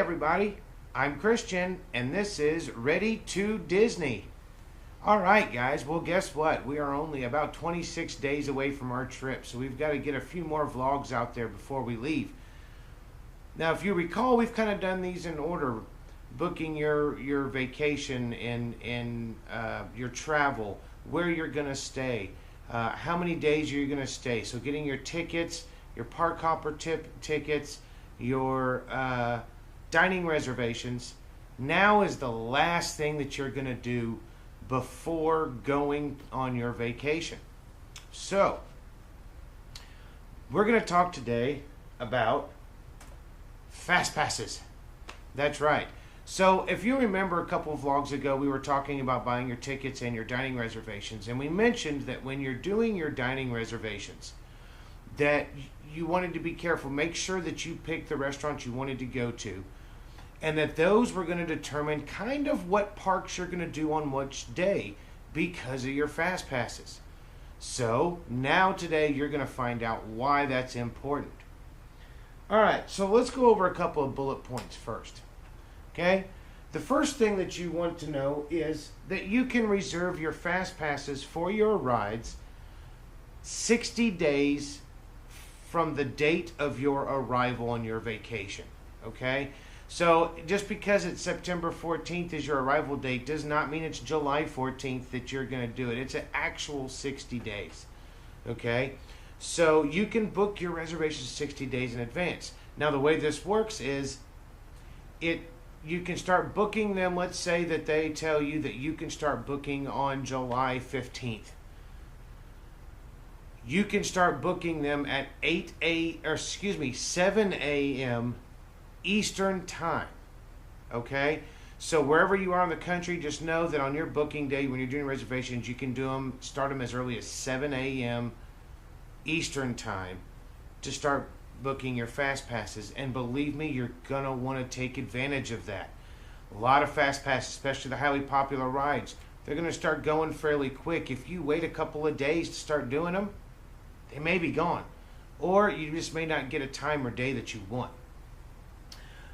everybody, I'm Christian, and this is Ready2Disney. All right, guys, well, guess what? We are only about 26 days away from our trip, so we've got to get a few more vlogs out there before we leave. Now, if you recall, we've kind of done these in order, booking your vacation and your travel, where you're going to stay, how many days you're going to stay. So getting your tickets, your park hopper tickets, your dining reservations. Now is the last thing that you're going to do before going on your vacation. So, we're going to talk today about fast passes. That's right. So, if you remember a couple of vlogs ago, we were talking about buying your tickets and your dining reservations, and we mentioned that when you're doing your dining reservations, that you wanted to be careful. Make sure that you pick the restaurants you wanted to go to, and that those were going to determine kind of what parks you're going to do on which day because of your fast passes. So now today you're going to find out why that's important. All right, so let's go over a couple of bullet points first. Okay? The first thing that you want to know is that you can reserve your fast passes for your rides 60 days from the date of your arrival on your vacation. Okay? So just because it's September 14th is your arrival date does not mean it's July 14th that you're going to do it. It's an actual 60 days. Okay? So you can book your reservations 60 days in advance. Now the way this works is you can start booking them. Let's say that they tell you that you can start booking on July 15th. You can start booking them at 7 a.m. Eastern time. Okay? So wherever you are in the country, just know that on your booking day when you're doing reservations, you can start them as early as 7 a.m. Eastern time to start booking your fast passes. And believe me, you're going to want to take advantage of that. A lot of fast passes, especially the highly popular rides, they're going to start going fairly quick. If you wait a couple of days to start doing them, they may be gone. Or you just may not get a time or day that you want.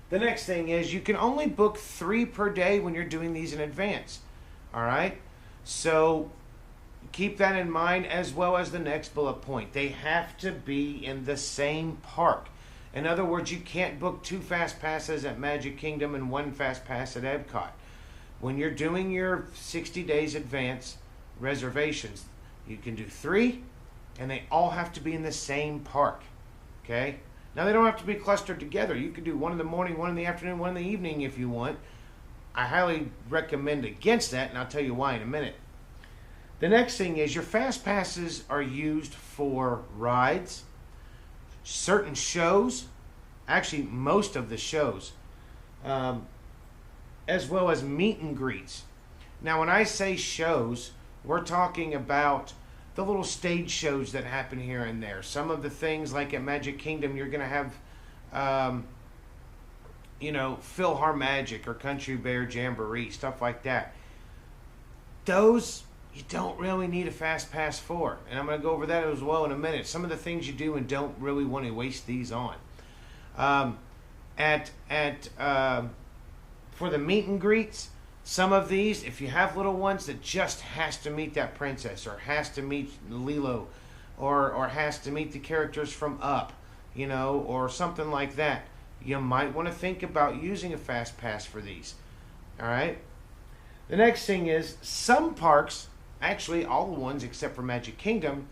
The next thing is you can only book 3 per day when you're doing these in advance. All right? So keep that in mind, as well as the next bullet point. They have to be in the same park. In other words, you can't book 2 fast passes at Magic Kingdom and 1 fast pass at Epcot. When you're doing your 60 days advance reservations, you can do 3, and they all have to be in the same park. Okay? Now, they don't have to be clustered together. You could do 1 in the morning, 1 in the afternoon, 1 in the evening if you want. I highly recommend against that, and I'll tell you why in a minute. The next thing is your fast passes are used for rides, certain shows, actually most of the shows, as well as meet and greets. Now, when I say shows, we're talking about the little stage shows that happen here and there. Some of the things like at Magic Kingdom, you're going to have, PhilharMagic or Country Bear Jamboree, stuff like that. Those you don't really need a fast pass for. And I'm going to go over that as well in a minute. Some of the things you do and don't really want to waste these on. For the meet and greets, some of these, if you have little ones that just has to meet that princess or has to meet Lilo or has to meet the characters from Up, or something like that, you might want to think about using a fast pass for these. All right? The next thing is some parks, actually all the ones except for Magic Kingdom,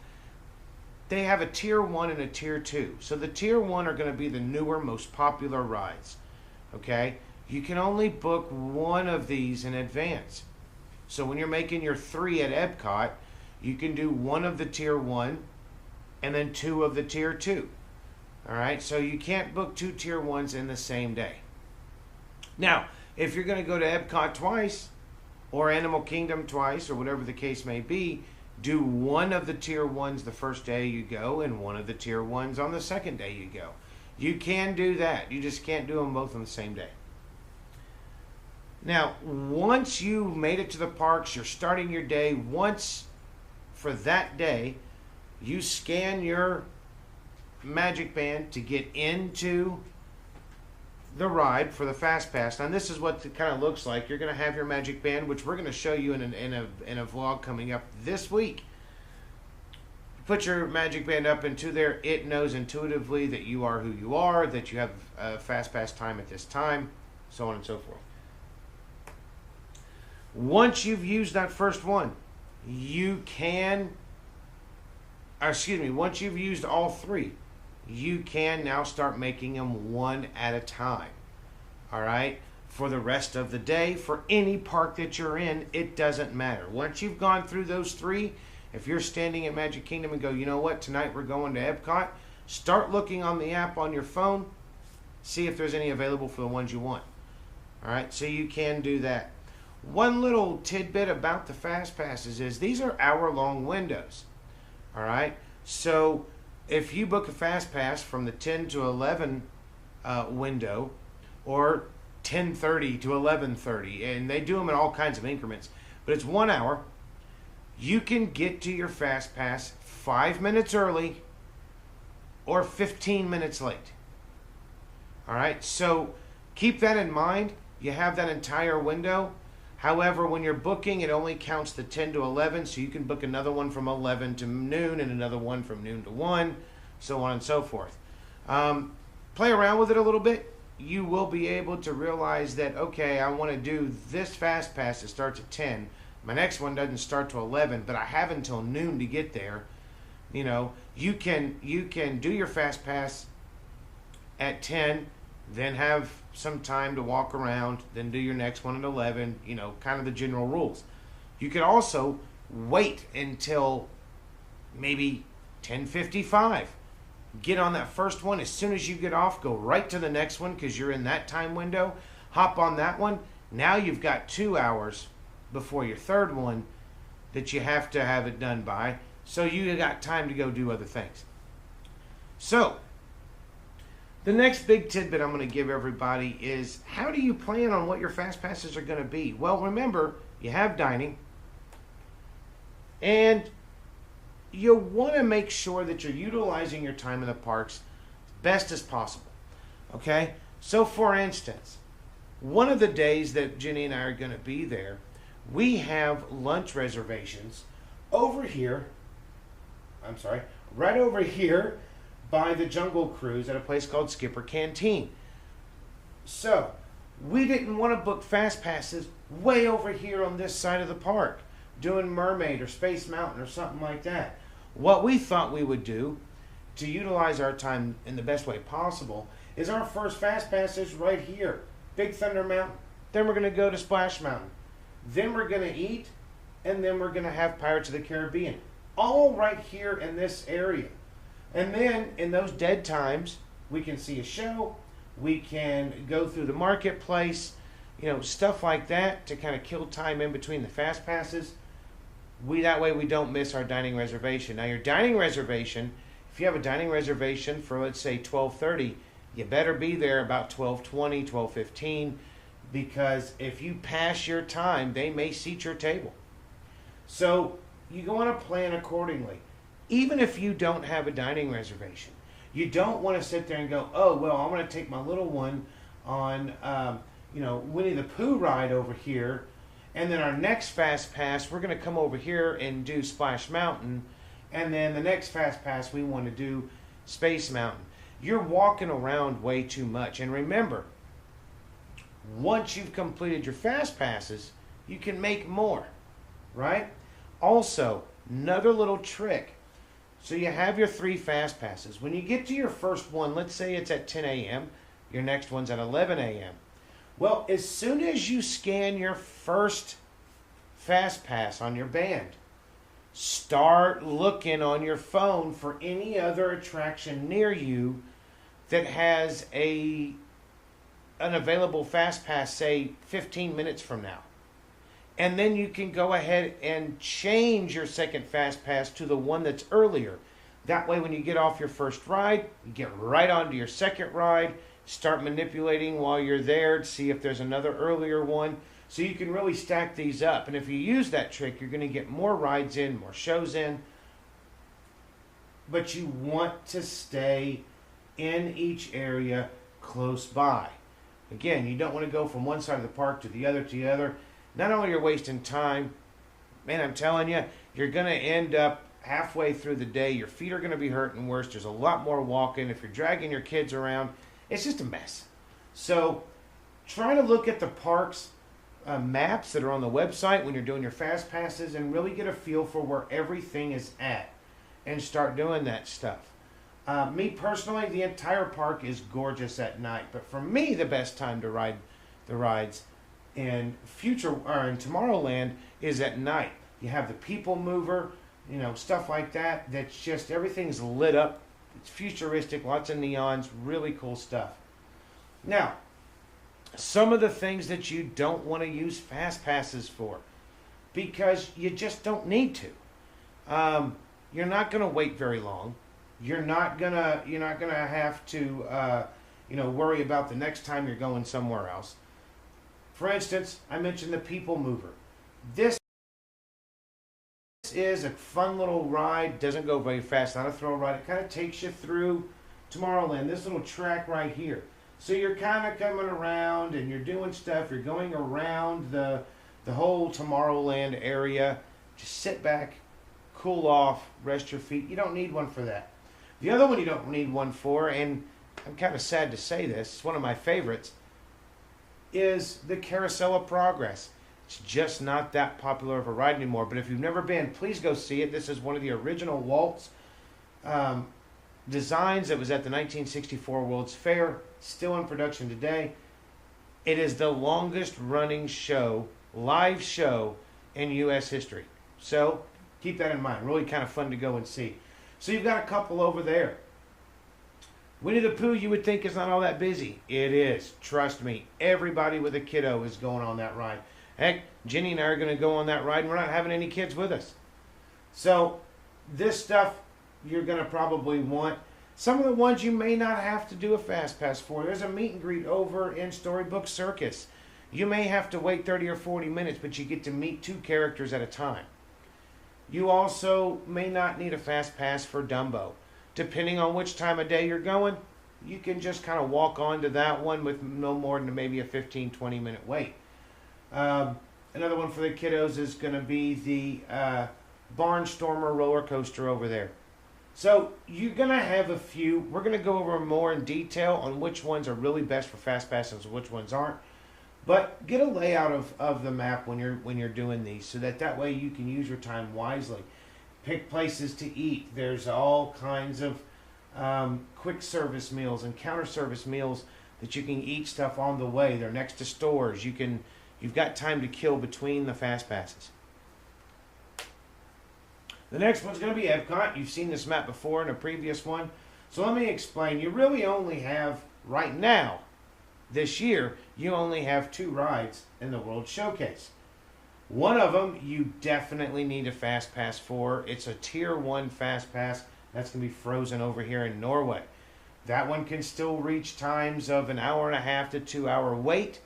they have a Tier 1 and a Tier 2. So the Tier 1 are going to be the newer, most popular rides. Okay? You can only book 1 of these in advance. So when you're making your 3 at Epcot, you can do 1 of the Tier 1 and then 2 of the Tier 2. All right? So you can't book 2 Tier 1s in the same day. Now, if you're going to go to Epcot twice, or Animal Kingdom twice, or whatever the case may be, do 1 of the Tier 1s the first day you go and 1 of the Tier 1s on the second day you go. You can do that. You just can't do them both on the same day. Now, once you made it to the parks, you're starting your day. Once for that day, you scan your Magic Band to get into the ride for the Fast Pass. Now this is what it kind of looks like. You're going to have your magic band, which we're going to show you in a vlog coming up this week. Put your magic band up into there. It knows intuitively that you are who you are, that you have a Fast Pass time at this time, so on and so forth. Once you've used that first one, you can, once you've used all three, you can now start making them one at a time. All right? For the rest of the day, for any park that you're in, it doesn't matter. Once you've gone through those three, if you're standing at Magic Kingdom and go, you know what, tonight we're going to Epcot, start looking on the app on your phone, see if there's any available for the ones you want. All right? So you can do that. One little tidbit about the Fast Passes is these are hour-long windows. All right? So if you book a Fast Pass from the 10 to 11 window, or 10:30 to 11:30, and they do them in all kinds of increments, but it's 1 hour. You can get to your Fast Pass 5 minutes early or 15 minutes late. All right, so keep that in mind. You have that entire window. However, when you're booking, it only counts the 10 to 11, so you can book another one from 11 to noon and another one from noon to 1, so on and so forth. Play around with it a little bit. You will be able to realize that, okay, I want to do this Fast Pass that starts at 10. My next one doesn't start till 11, but I have until noon to get there. You know, you can do your Fast Pass at 10, then have some time to walk around, then do your next one at 11, you know, kind of the general rules. You could also wait until maybe 10:55. Get on that first one. As soon as you get off, go right to the next one because you're in that time window. Hop on that one. Now you've got 2 hours before your third one that you have to have it done by. So you got time to go do other things. So the next big tidbit I'm going to give everybody is, how do you plan on what your Fast Passes are going to be? Well, remember, you have dining, and you want to make sure that you're utilizing your time in the parks best as possible. Okay? So, for instance, one of the days that Jenny and I are going to be there, we have lunch reservations over here. Right over here by the Jungle Cruise at a place called Skipper Canteen. So, we didn't want to book Fast Passes way over here on this side of the park, doing Mermaid or Space Mountain or something like that. What we thought we would do to utilize our time in the best way possible is our first Fast Pass is right here, Big Thunder Mountain. Then we're going to go to Splash Mountain. Then we're going to eat, and then we're going to have Pirates of the Caribbean. All right here in this area. And then in those dead times, we can see a show, we can go through the marketplace, you know, stuff like that to kind of kill time in between the Fast Passes. That way we don't miss our dining reservation. Now your dining reservation, if you have a dining reservation for, let's say, 12:30, you better be there about 12:20, 12:15, because if you pass your time, they may seat your table. So you want to plan accordingly. Even if you don't have a dining reservation, you don't want to sit there and go, oh, well, I'm going to take my little one on, Winnie the Pooh ride over here, and then our next Fast Pass, we're going to come over here and do Splash Mountain, and then the next Fast Pass, we want to do Space Mountain. You're walking around way too much. And remember, once you've completed your Fast Passes, you can make more, right? Also, another little trick. So you have your 3 Fast Passes. When you get to your first one, let's say it's at 10 a.m., your next one's at 11 a.m. Well, as soon as you scan your first Fast Pass on your band, start looking on your phone for any other attraction near you that has an available Fast Pass, say 15 minutes from now. And then you can go ahead and change your second Fast Pass to the one that's earlier. That way when you get off your first ride, you get right onto your second ride, start manipulating while you're there to see if there's another earlier one. So you can really stack these up. And if you use that trick, you're going to get more rides in, more shows in. But you want to stay in each area close by. Again, you don't want to go from one side of the park to the other to the other. Not only you're wasting time, man, I'm telling you, you're going to end up halfway through the day. Your feet are going to be hurting worse. There's a lot more walking. If you're dragging your kids around, it's just a mess. So try to look at the parks maps that are on the website when you're doing your fast passes and really get a feel for where everything is at and start doing that stuff. Me personally, the entire park is gorgeous at night, but for me, the best time to ride the rides in Tomorrowland is at night. You have the people mover, stuff like that. That's just everything's lit up. It's futuristic, lots of neons, really cool stuff. Now, some of the things that you don't want to use fast passes for, because you just don't need to. You're not going to wait very long. You're not gonna have to worry about the next time you're going somewhere else. For instance, I mentioned the people mover. This is a fun little ride. Doesn't go very fast. Not a thrill ride. It kind of takes you through Tomorrowland. This little track right here. So you're kind of coming around and you're doing stuff. You're going around the whole Tomorrowland area. Just sit back, cool off, rest your feet. You don't need one for that. The other one you don't need one for, and I'm kind of sad to say this, it's one of my favorites, is the Carousel of Progress. It's just not that popular of a ride anymore, but if you've never been, please go see it. This is one of the original Walt's designs that was at the 1964 World's Fair, still in production today. It is the longest running live show in U.S. history. So keep that in mind. Really kind of fun to go and see. So you've got a couple over there. Winnie the Pooh, you would think is not all that busy. It is. Trust me. Everybody with a kiddo is going on that ride. Heck, Jenny and I are going to go on that ride, and we're not having any kids with us. So this stuff you're going to probably want. Some of the ones you may not have to do a fast pass for. There's a meet and greet over in Storybook Circus. You may have to wait 30 or 40 minutes, but you get to meet 2 characters at a time. You also may not need a fast pass for Dumbo. Depending on which time of day you're going, you can just kind of walk onto that one with no more than maybe a 15-20 minute wait. Another one for the kiddos is going to be the Barnstormer roller coaster over there. So you're going to have a few. We're going to go over more in detail on which ones are really best for fast passes and which ones aren't. But get a layout of the map when you're doing these, so that way you can use your time wisely. Pick places to eat. There's all kinds of quick service meals and counter service meals that you can eat stuff on the way. They're next to stores. You've got time to kill between the fast passes. The next one's going to be Epcot. You've seen this map before in a previous one. So let me explain. You really only have, right now, this year, you only have 2 rides in the World Showcase. One of them you definitely need a fast pass for. It's a Tier 1 fast pass. That's going to be Frozen over here in Norway. That one can still reach times of an hour and a half to 2 hour wait,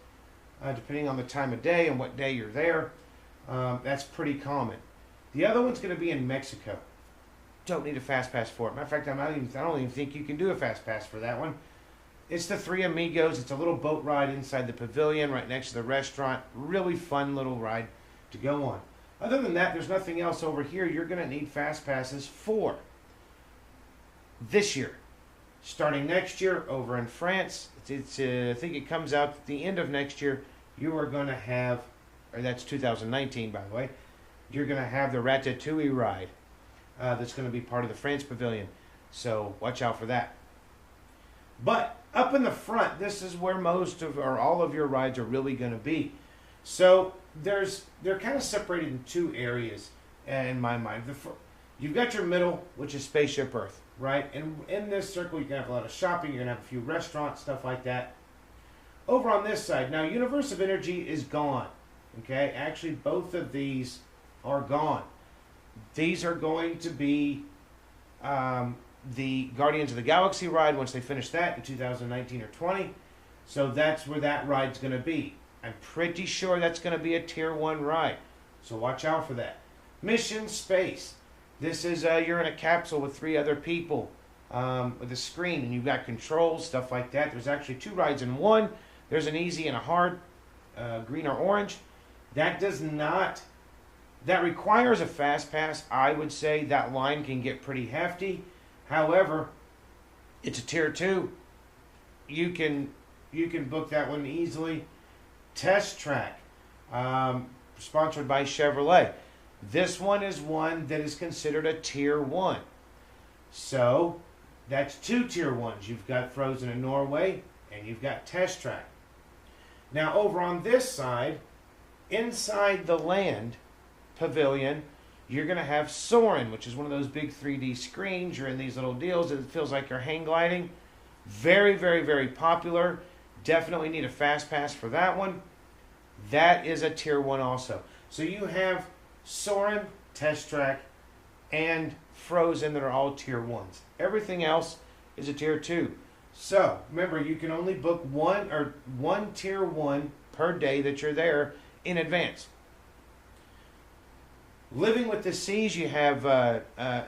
depending on the time of day and what day you're there. That's pretty common. The other one's going to be in Mexico. Don't need a fast pass for it. Matter of fact, I don't even think you can do a fast pass for that one. It's the Three Amigos. It's a little boat ride inside the pavilion right next to the restaurant. Really fun little ride to go on. Other than that, there's nothing else over here you're going to need fast passes for. This year. Starting next year over in France, I think it comes out at the end of next year, you are going to have, or that's 2019 by the way, you're going to have the Ratatouille ride that's going to be part of the France Pavilion. So watch out for that. But up in the front, this is where most of or all of your rides are really going to be. So they're kind of separated in 2 areas in my mind. You've got your middle, which is Spaceship Earth, right? And in this circle, you can have a lot of shopping. You're going to have a few restaurants, stuff like that. Over on this side, now Universe of Energy is gone. Okay, actually both of these are gone. These are going to be the Guardians of the Galaxy ride once they finish that in 2019 or 20. So that's where that ride's going to be. I'm pretty sure that's going to be a Tier 1 ride. So watch out for that. Mission Space. This is, you're in a capsule with 3 other people with a screen, and you've got controls, stuff like that. There's actually 2 rides in one. There's an easy and a hard, green or orange. That requires a fast pass. I would say that line can get pretty hefty. However, it's a tier 2. You can book that one easily. Test Track, sponsored by Chevrolet. This one is one that is considered a tier 1. So that's 2 tier 1s. You've got Frozen in Norway and you've got Test Track. Now over on this side, inside the land pavilion, you're going to have Soarin', which is one of those big 3D screens. You're in these little deals. It feels like you're hang gliding. Very, very, very popular. Definitely need a fast pass for that one. That is a tier 1 also. So you have Soarin', Test Track, and Frozen that are all tier 1s. Everything else is a tier 2. So remember, you can only book one tier 1 per day that you're there in advance. Living with the Seas, you have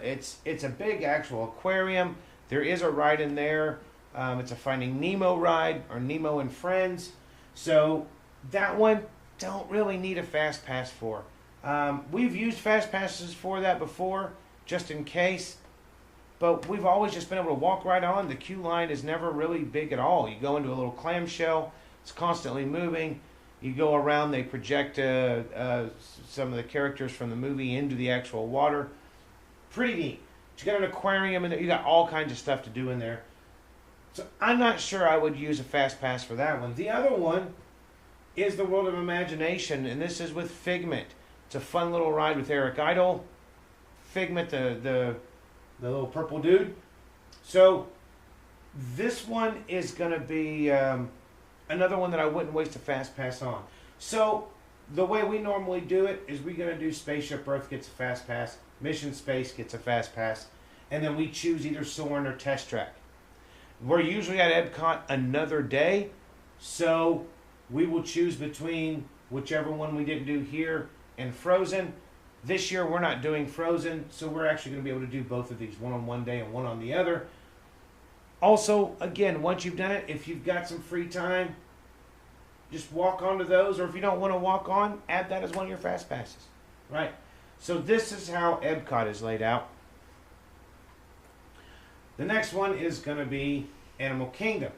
it's a big actual aquarium. There is a ride in there. It's a Finding Nemo ride, or Nemo and Friends. So that one don't really need a fast pass for. We've used fast passes for that before, just in case. But we've always just been able to walk right on. The queue line is never really big at all. You go into a little clamshell. It's constantly moving. You go around, they project some of the characters from the movie into the actual water. Pretty neat. You got an aquarium in there. You got all kinds of stuff to do in there. So I'm not sure I would use a fast pass for that one. The other one is the World of Imagination, and this is with Figment. It's a fun little ride with Eric Idle. Figment, the little purple dude. So this one is going to be another one that I wouldn't waste a fast pass on. So the way we normally do it is we're going to do Spaceship Earth gets a fast pass, Mission Space gets a fast pass, and then we choose either Soarin' or Test Track. We're usually at Epcot another day, so we will choose between whichever one we didn't do here and Frozen. This year we're not doing Frozen, so we're actually going to be able to do both of these, one on one day and one on the other. Also, again, once you've done it, if you've got some free time, just walk onto those, or if you don't want to walk on, add that as one of your fast passes. Right? So this is how Epcot is laid out. The next one is going to be Animal Kingdom.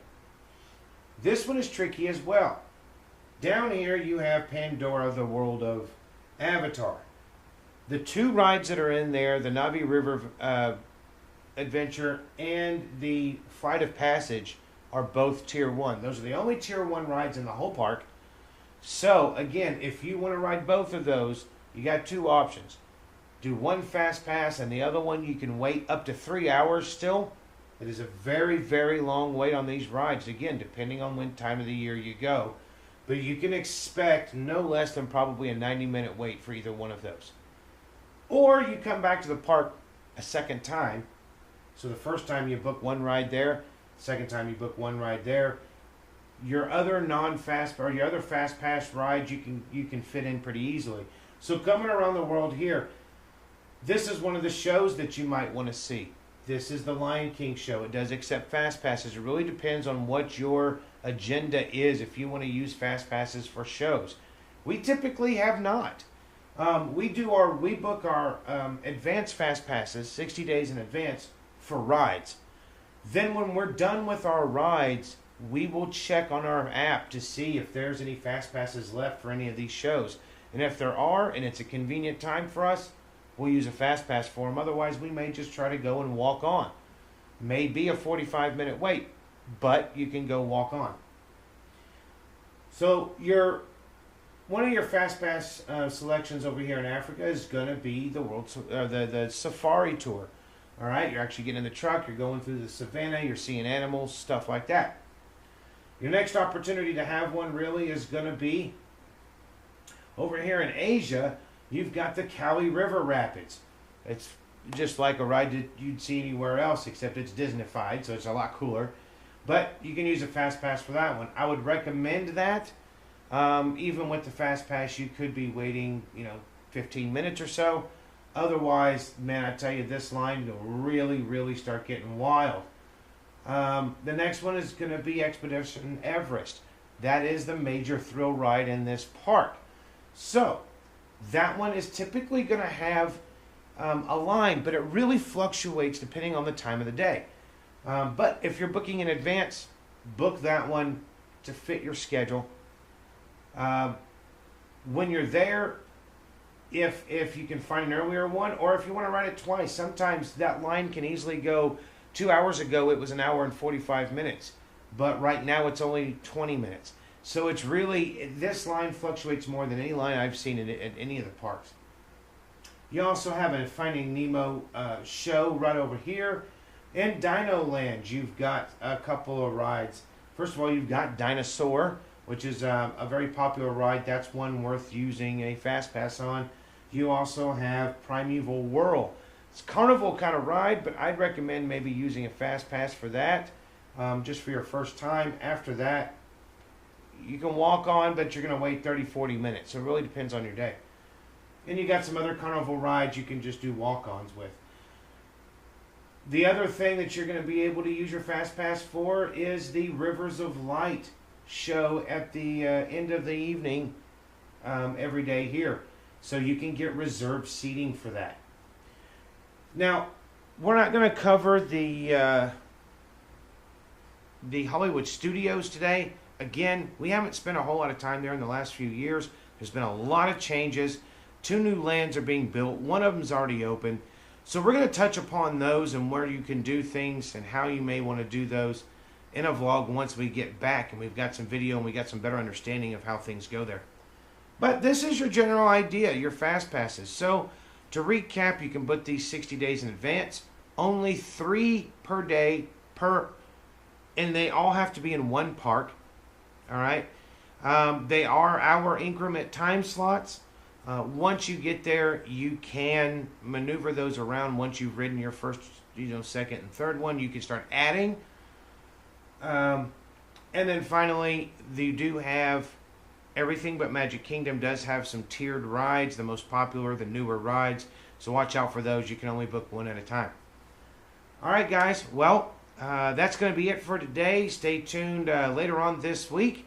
This one is tricky as well. Down here you have Pandora, the World of Avatar. The 2 rides that are in there, the Navi River Adventure and the Flight of Passage, are both tier 1. Those are the only tier 1 rides in the whole park. So again, if you want to ride both of those, you got 2 options. Do one fast pass, and the other one you can wait up to 3 hours still. It is a very, very long wait on these rides, again, depending on when time of the year you go. But you can expect no less than probably a 90-minute wait for either one of those. Or you come back to the park a second time. So the first time you book one ride there, second time you book one ride there. Your other non-fast, or your other fast pass rides, you can fit in pretty easily. So coming around the world here, this is one of the shows that you might want to see. This is the Lion King show. It does accept fast passes. It really depends on what your agenda is if you want to use fast passes for shows. We typically have not. We book our advanced fast passes 60 days in advance for rides. Then when we're done with our rides, we will check on our app to see if there's any fast passes left for any of these shows. And if there are, and it's a convenient time for us, we'll use a fast pass for them. Otherwise, we may just try to go and walk on. May be a 45-minute wait, but you can go walk on. So one of your fast pass selections over here in Africa is going to be the safari tour. All right, you're actually getting in the truck, you're going through the savannah, you're seeing animals, stuff like that. Your next opportunity to have one really is going to be over here in Asia. You've got the Kali River Rapids. It's just like a ride that you'd see anywhere else, except it's Disneyfied, so it's a lot cooler. But you can use a fast pass for that one. I would recommend that. Even with the fast pass, you could be waiting, 15 minutes or so. Otherwise, man, I tell you, this line will really, really start getting wild. The next one is going to be Expedition Everest. That is the major thrill ride in this park. So that one is typically going to have a line, but it really fluctuates depending on the time of the day. But if you're booking in advance, book that one to fit your schedule. When you're there, if you can find an earlier one, or if you want to ride it twice, sometimes that line can easily go. 2 hours ago, it was an hour and 45 minutes, but right now it's only 20 minutes. So it's really, this line fluctuates more than any line I've seen at any of the parks. You also have a Finding Nemo show right over here. In Dino Land, you've got a couple of rides. First of all, you've got Dinosaur, which is a very popular ride. That's one worth using a fast pass on. You also have Primeval Whirl. It's a carnival kind of ride, but I'd recommend maybe using a fast pass for that, just for your first time. After that, you can walk on, but you're going to wait 30-40 minutes. So it really depends on your day. And you got some other carnival rides you can just do walk-ons with. The other thing that you're going to be able to use your fast pass for is the Rivers of Light show at the end of the evening every day here. So you can get reserved seating for that. Now, we're not going to cover the Hollywood Studios today. Again, we haven't spent a whole lot of time there in the last few years. There's been a lot of changes. 2 new lands are being built. One of them's already open. So we're going to touch upon those and where you can do things and how you may want to do those in a vlog once we get back and we've got some video and we got some better understanding of how things go there. But this is your general idea, your fast passes. So to recap, you can book these 60 days in advance. Only 3 per day and they all have to be in one park. All right. They are hour increment time slots. Once you get there, you can maneuver those around. Once you've ridden your first, second and third one, you can start adding. And then finally, you do have everything but Magic Kingdom does have some tiered rides, the most popular, the newer rides. So watch out for those. You can only book one at a time. All right, guys. Well, that's going to be it for today. Stay tuned later on this week,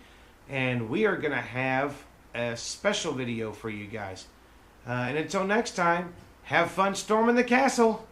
and we are going to have a special video for you guys. And until next time, have fun storming the castle.